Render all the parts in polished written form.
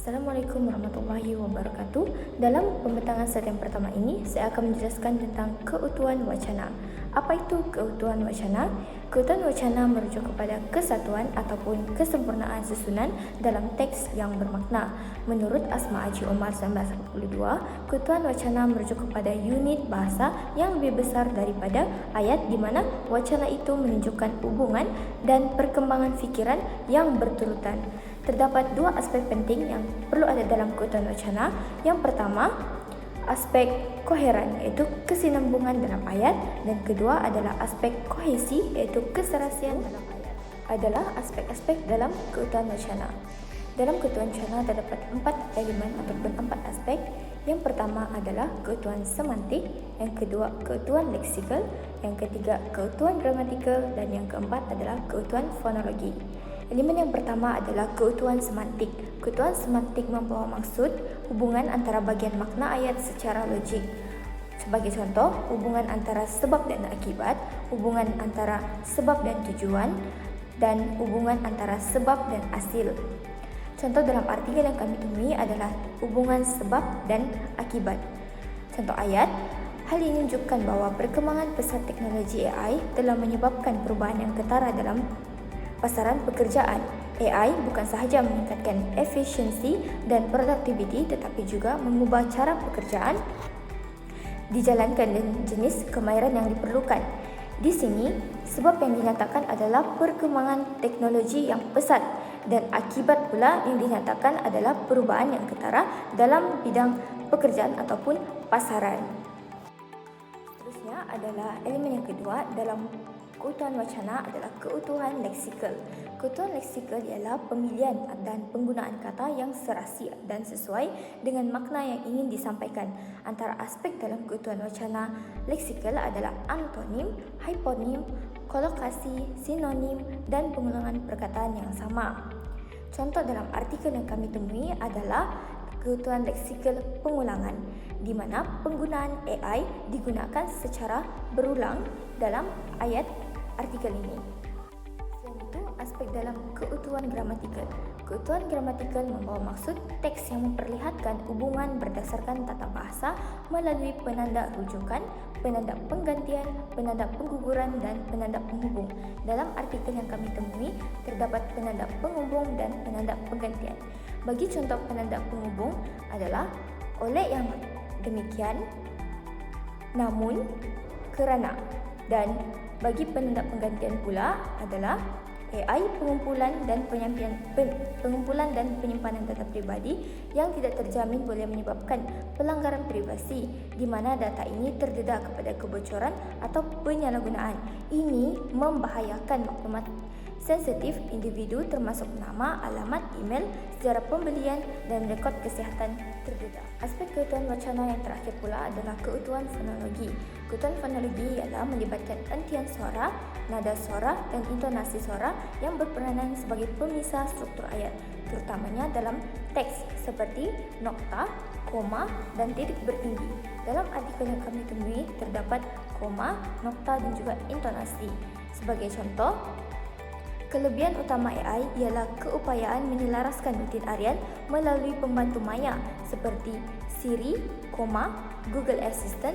Assalamualaikum warahmatullahi wabarakatuh. Dalam pembentangan slide yang pertama ini, saya akan menjelaskan tentang keutuhan wacana. Apa itu keutuhan wacana? Keutuhan wacana merujuk kepada kesatuan ataupun kesempurnaan susunan dalam teks yang bermakna. Menurut Asma Aji Omar 1982, keutuhan wacana merujuk kepada unit bahasa yang lebih besar daripada ayat, di mana wacana itu menunjukkan hubungan dan perkembangan fikiran yang berturutan. Terdapat dua aspek penting yang perlu ada dalam keutuhan wacana. Yang pertama, aspek koheren, iaitu kesinambungan dalam ayat, dan kedua adalah aspek kohesi, iaitu keserasian dalam ayat. Adalah aspek-aspek dalam keutuhan wacana. Dalam keutuhan wacana terdapat 4 elemen ataupun 4 aspek. Yang pertama adalah keutuhan semantik, yang kedua keutuhan leksikal, yang ketiga keutuhan gramatikal, dan yang keempat adalah keutuhan fonologi. Elemen yang pertama adalah keutuhan semantik. Keutuhan semantik membawa maksud hubungan antara bagian makna ayat secara logik. Sebagai contoh, hubungan antara sebab dan akibat, hubungan antara sebab dan tujuan, dan hubungan antara sebab dan hasil. Contoh dalam artikel yang kami temui adalah hubungan sebab dan akibat. Contoh ayat, hal ini menunjukkan bahwa perkembangan pesat teknologi AI telah menyebabkan perubahan yang ketara dalam pasaran pekerjaan. AI bukan sahaja meningkatkan efisiensi dan produktiviti, tetapi juga mengubah cara pekerjaan dijalankan dan jenis kemahiran yang diperlukan. Di sini, sebab yang dinyatakan adalah perkembangan teknologi yang pesat, dan akibat pula yang dinyatakan adalah perubahan yang ketara dalam bidang pekerjaan ataupun pasaran. Seterusnya adalah elemen yang kedua dalam keutuhan wacana adalah keutuhan leksikal. Keutuhan leksikal ialah pemilihan dan penggunaan kata yang serasi dan sesuai dengan makna yang ingin disampaikan. Antara aspek dalam keutuhan wacana leksikal adalah antonim, hiponim, kolokasi, sinonim, dan pengulangan perkataan yang sama. Contoh dalam artikel yang kami temui adalah keutuhan leksikal pengulangan, di mana penggunaan AI digunakan secara berulang dalam ayat artikel ini. Selain itu, aspek dalam keutuhan gramatikal. Keutuhan gramatikal membawa maksud teks yang memperlihatkan hubungan berdasarkan tata bahasa melalui penanda rujukan, penanda penggantian, penanda pengguguran, dan penanda penghubung. Dalam artikel yang kami temui, terdapat penanda penghubung dan penanda penggantian. Bagi contoh penanda penghubung adalah oleh yang demikian, namun, kerana, dan bagi penanda penggantian pula adalah AI pengumpulan dan penyimpanan data pribadi yang tidak terjamin boleh menyebabkan pelanggaran privasi, di mana data ini terdedah kepada kebocoran atau penyalahgunaan. Ini membahayakan maklumat sensitif individu termasuk nama, alamat, email, sejarah pembelian, dan rekod kesihatan terdedah. Aspek keutuhan wacana yang terakhir pula adalah keutuhan fonologi. Keutuhan fonologi ialah melibatkan entian suara, nada suara, dan intonasi suara yang berperanan sebagai pemisah struktur ayat, terutamanya dalam teks seperti nokta, koma, dan titik bertinggi. Dalam artikel yang kami temui terdapat koma, nokta, dan juga intonasi. Sebagai contoh, kelebihan utama AI ialah keupayaan menyelaraskan rutin harian melalui pembantu maya seperti Siri, Google Assistant,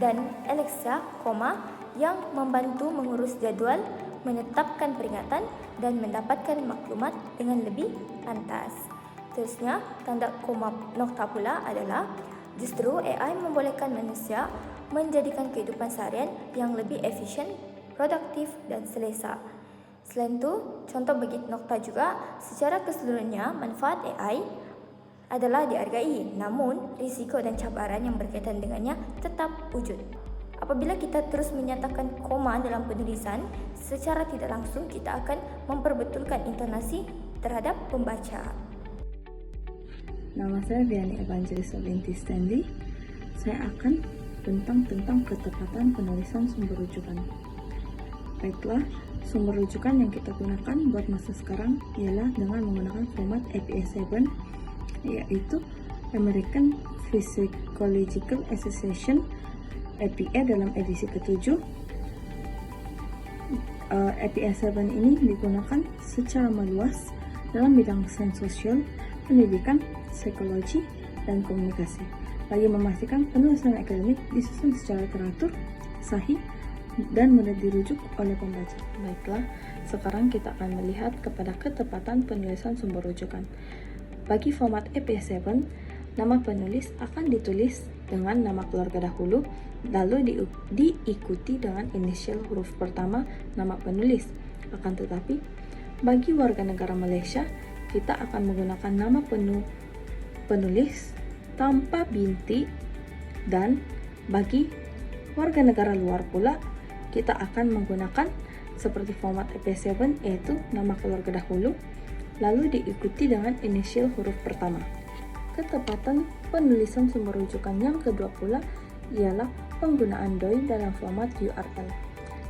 dan Alexa, yang membantu mengurus jadual, menetapkan peringatan, dan mendapatkan maklumat dengan lebih pantas. Terusnya, tanda koma nokta pula adalah justru AI membolehkan manusia menjadikan kehidupan seharian yang lebih efisien, produktif, dan selesa. Selain itu, contoh bagi nokta juga, secara keseluruhannya manfaat AI adalah dihargai, namun risiko dan cabaran yang berkaitan dengannya tetap wujud. Apabila kita terus menyatakan koma dalam penulisan, secara tidak langsung kita akan memperbetulkan intonasi terhadap pembaca. Nama saya Vianney Evangelis Binti Stanley. Saya akan tentang ketepatan penulisan sumber rujukan. Baiklah, sumber rujukan yang kita gunakan buat masa sekarang ialah dengan menggunakan format APA7, yaitu American Psychological Association APA dalam edisi ke-7. APA7 ini digunakan secara meluas dalam bidang sains sosial pendidikan, psikologi, dan komunikasi. Bagi memastikan penulisan akademik disusun secara teratur, sahih, dan mudah dirujuk oleh pembaca. Baiklah, sekarang kita akan melihat kepada ketepatan penulisan sumber rujukan. Bagi format APA7, nama penulis akan ditulis dengan nama keluarga dahulu, lalu diikuti dengan inisial huruf pertama nama penulis. Akan tetapi, bagi warga negara Malaysia, kita akan menggunakan nama penulis tanpa bintik, dan bagi warga negara luar pula, kita akan menggunakan seperti format AP7, yaitu nama keluarga dahulu, lalu diikuti dengan inisial huruf pertama. Ketepatan penulisan sumber rujukan yang kedua pula ialah penggunaan DOI dalam format URL.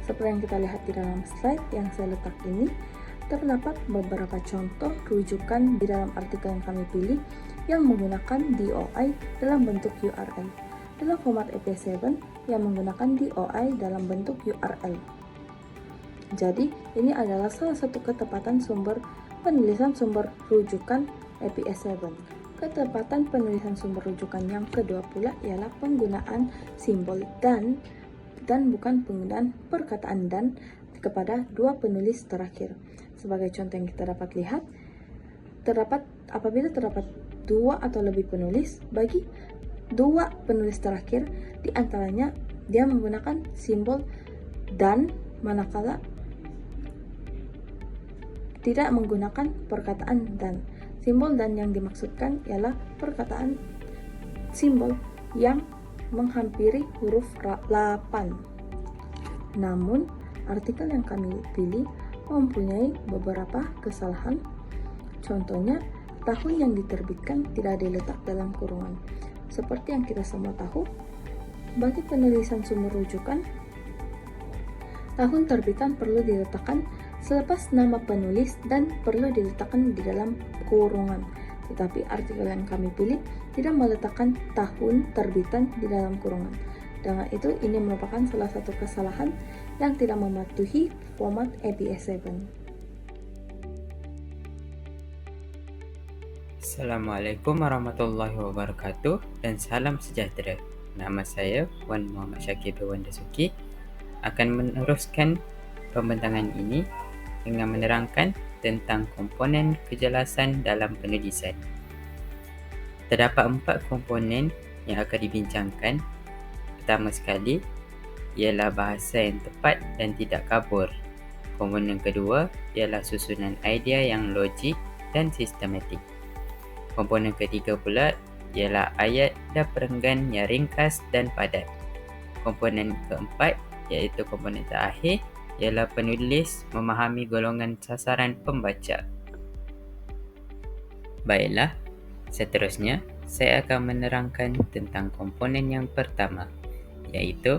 Seperti yang kita lihat di dalam slide yang saya letak ini, terdapat beberapa contoh rujukan di dalam artikel yang kami pilih yang menggunakan DOI dalam bentuk URL. Dalam format AP7 yang menggunakan DOI dalam bentuk URL. Jadi, ini adalah salah satu ketepatan penulisan sumber rujukan APA7. Ketepatan penulisan sumber rujukan yang kedua pula ialah penggunaan simbol dan bukan penggunaan perkataan dan kepada dua penulis terakhir. Sebagai contoh yang kita dapat lihat, apabila terdapat dua atau lebih penulis, bagi dua penulis terakhir, di antaranya dia menggunakan simbol dan, manakala tidak menggunakan perkataan dan. Simbol dan yang dimaksudkan ialah perkataan simbol yang menghampiri huruf 8. Namun, artikel yang kami pilih mempunyai beberapa kesalahan. Contohnya, tahun yang diterbitkan tidak diletak dalam kurungan. Seperti yang kita semua tahu, bagi penulisan sumber rujukan, tahun terbitan perlu diletakkan selepas nama penulis dan perlu diletakkan di dalam kurungan. Tetapi artikel yang kami pilih tidak meletakkan tahun terbitan di dalam kurungan. Dengan itu, ini merupakan salah satu kesalahan yang tidak mematuhi format APA7. Assalamualaikum warahmatullahi wabarakatuh dan salam sejahtera. Nama saya Wan Muhammad Syakir Dewan Dasuki akan meneruskan pembentangan ini dengan menerangkan tentang komponen kejelasan dalam penulisan. Terdapat 4 komponen yang akan dibincangkan. Pertama sekali ialah bahasa yang tepat dan tidak kabur. Komponen kedua ialah susunan idea yang logik dan sistematik. Komponen ketiga pula ialah ayat dan perenggan yang ringkas dan padat. Komponen keempat iaitu komponen terakhir ialah penulis memahami golongan sasaran pembaca. Baiklah, seterusnya saya akan menerangkan tentang komponen yang pertama, iaitu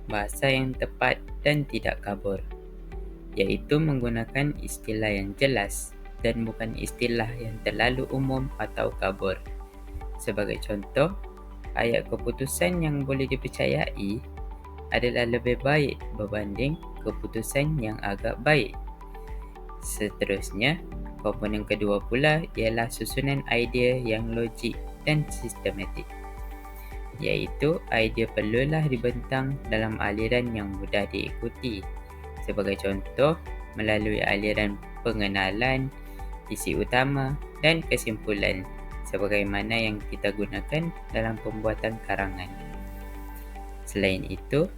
bahasa yang tepat dan tidak kabur, iaitu menggunakan istilah yang jelas dan bukan istilah yang terlalu umum atau kabur. Sebagai contoh, ayat keputusan yang boleh dipercayai adalah lebih baik berbanding keputusan yang agak baik. Seterusnya, komponen kedua pula ialah susunan idea yang logik dan sistematik, iaitu idea perlulah dibentang dalam aliran yang mudah diikuti. Sebagai contoh, melalui aliran pengenalan, isi utama dan kesimpulan sebagaimana yang kita gunakan dalam pembuatan karangan. Selain itu,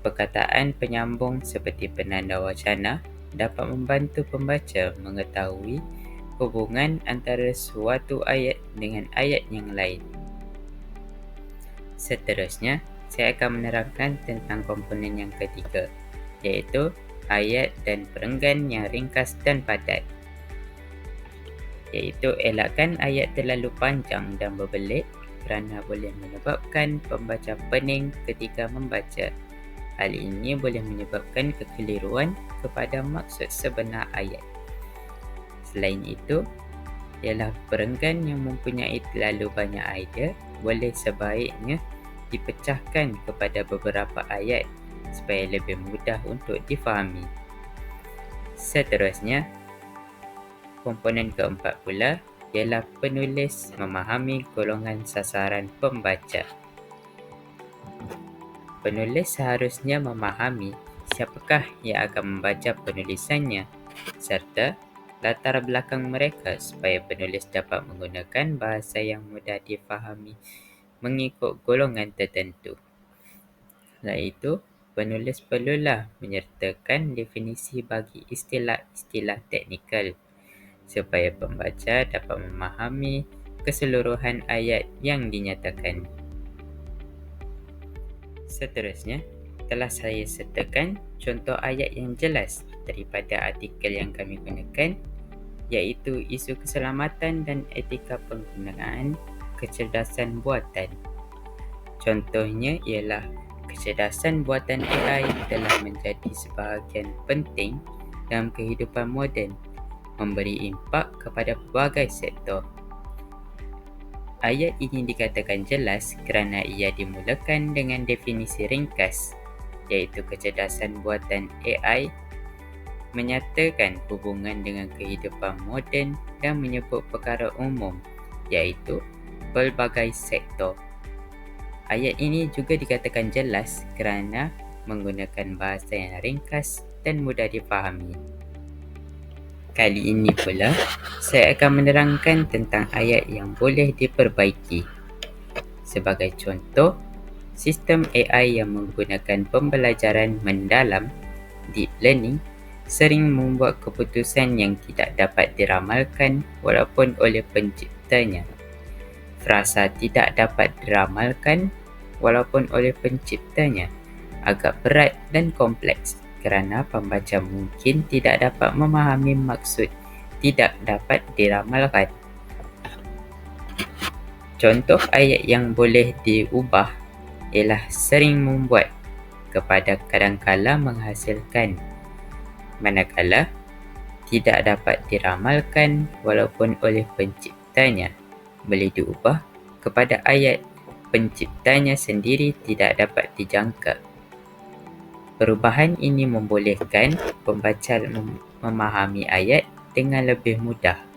perkataan penyambung seperti penanda wacana dapat membantu pembaca mengetahui hubungan antara suatu ayat dengan ayat yang lain. Seterusnya, saya akan menerangkan tentang komponen yang ketiga, iaitu ayat dan perenggan yang ringkas dan padat. Iaitu elakkan ayat terlalu panjang dan berbelit kerana boleh menyebabkan pembaca pening ketika membaca. Hal ini boleh menyebabkan kekeliruan kepada maksud sebenar ayat. Selain itu, ialah perenggan yang mempunyai terlalu banyak idea boleh sebaiknya dipecahkan kepada beberapa ayat supaya lebih mudah untuk difahami. Seterusnya, komponen keempat pula ialah penulis memahami golongan sasaran pembaca. Penulis seharusnya memahami siapakah yang akan membaca penulisannya serta latar belakang mereka supaya penulis dapat menggunakan bahasa yang mudah difahami mengikut golongan tertentu. Selain itu, penulis perlulah menyertakan definisi bagi istilah-istilah teknikal supaya pembaca dapat memahami keseluruhan ayat yang dinyatakan. Seterusnya, telah saya sertakan contoh ayat yang jelas daripada artikel yang kami gunakan, iaitu isu keselamatan dan etika penggunaan kecerdasan buatan. Contohnya ialah kecerdasan buatan AI telah menjadi sebahagian penting dalam kehidupan moden, memberi impak kepada pelbagai sektor. Ayat ini dikatakan jelas kerana ia dimulakan dengan definisi ringkas, iaitu kecerdasan buatan AI menyatakan hubungan dengan kehidupan moden dan menyebut perkara umum, iaitu pelbagai sektor. Ayat ini juga dikatakan jelas kerana menggunakan bahasa yang ringkas dan mudah difahami. Kali ini pula, saya akan menerangkan tentang ayat yang boleh diperbaiki. Sebagai contoh, sistem AI yang menggunakan pembelajaran mendalam, deep learning, sering membuat keputusan yang tidak dapat diramalkan walaupun oleh penciptanya. Frasa tidak dapat diramalkan walaupun oleh penciptanya agak berat dan kompleks kerana pembaca mungkin tidak dapat memahami maksud tidak dapat diramalkan. Contoh ayat yang boleh diubah ialah sering membuat kepada kadangkala menghasilkan, manakala tidak dapat diramalkan walaupun oleh penciptanya boleh diubah kepada ayat penciptanya sendiri tidak dapat dijangka. Perubahan ini membolehkan pembaca memahami ayat dengan lebih mudah.